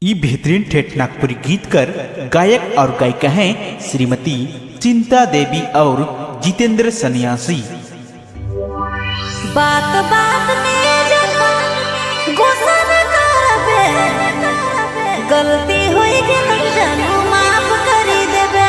ये बेहतरीन ठेठ नागपुरी गीतकार गायक और गायिका हैं श्रीमती चिंता देवी और जितेंद्र सन्यासी। बात बात में गुस्सा न करबे, गलती होई गेल जानू माफ करी देबे।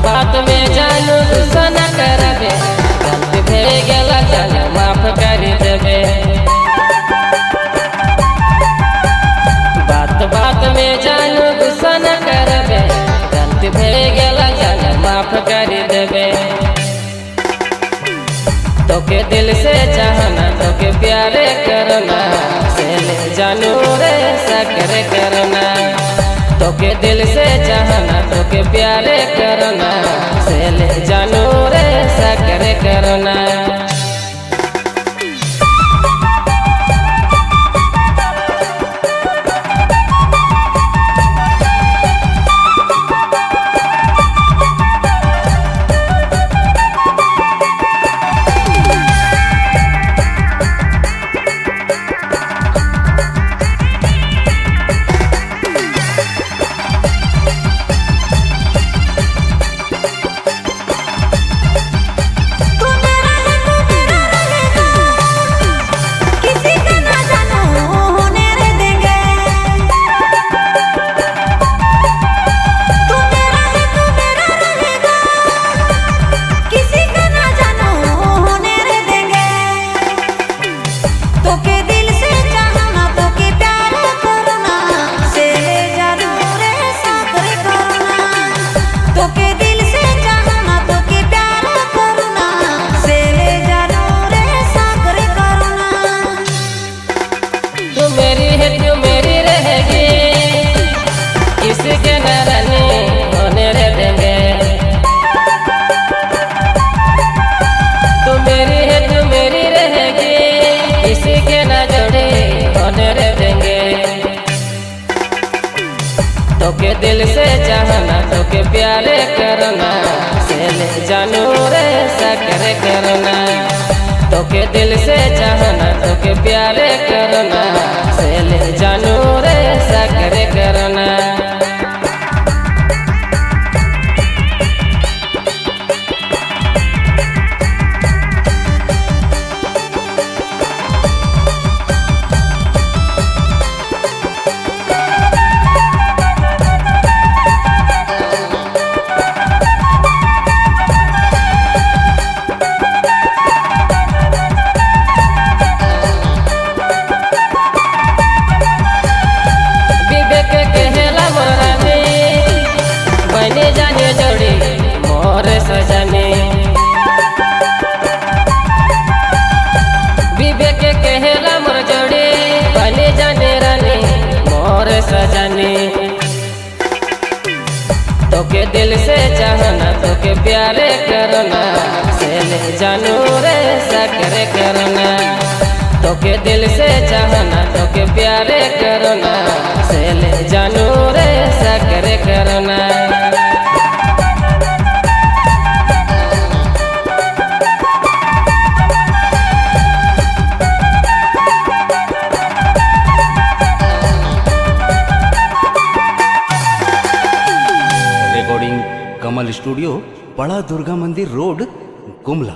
बात में जानू गुस्सा न करबे, गलती भे गेल जानू माफ करी देबे। बात में जानू गुस्सा न करबे, गलती भे गेल जानू माफ करी देबे। तोके दिल से चाहना, तोके प्यारे करना, से ले जानू रे सकर करना। तोके दिल से चाहना, तोके प्यारे करना, से ले जानू रे सकर करना। तोके दिल से चाहना, तोके प्यारे करना, से ले जानू रे सकर करना। तोके दिल से चाहना, तोके प्यारे करना, से ले जानू रे सकर करना। जाने जोड़ी मोर सजनी, विवेक कहला मोर जोड़ी बने जाने रानी मोर सजनी। तोके दिल से चाहना, तोके प्यारे करना, से ले जानू रे सकर करना। तोके दिल से चाहना, तोके प्यारे करना, से ले जानू रे सकर करना। कमल स्टूडियो, बड़ा दुर्गा मंदिर रोड, गुमला।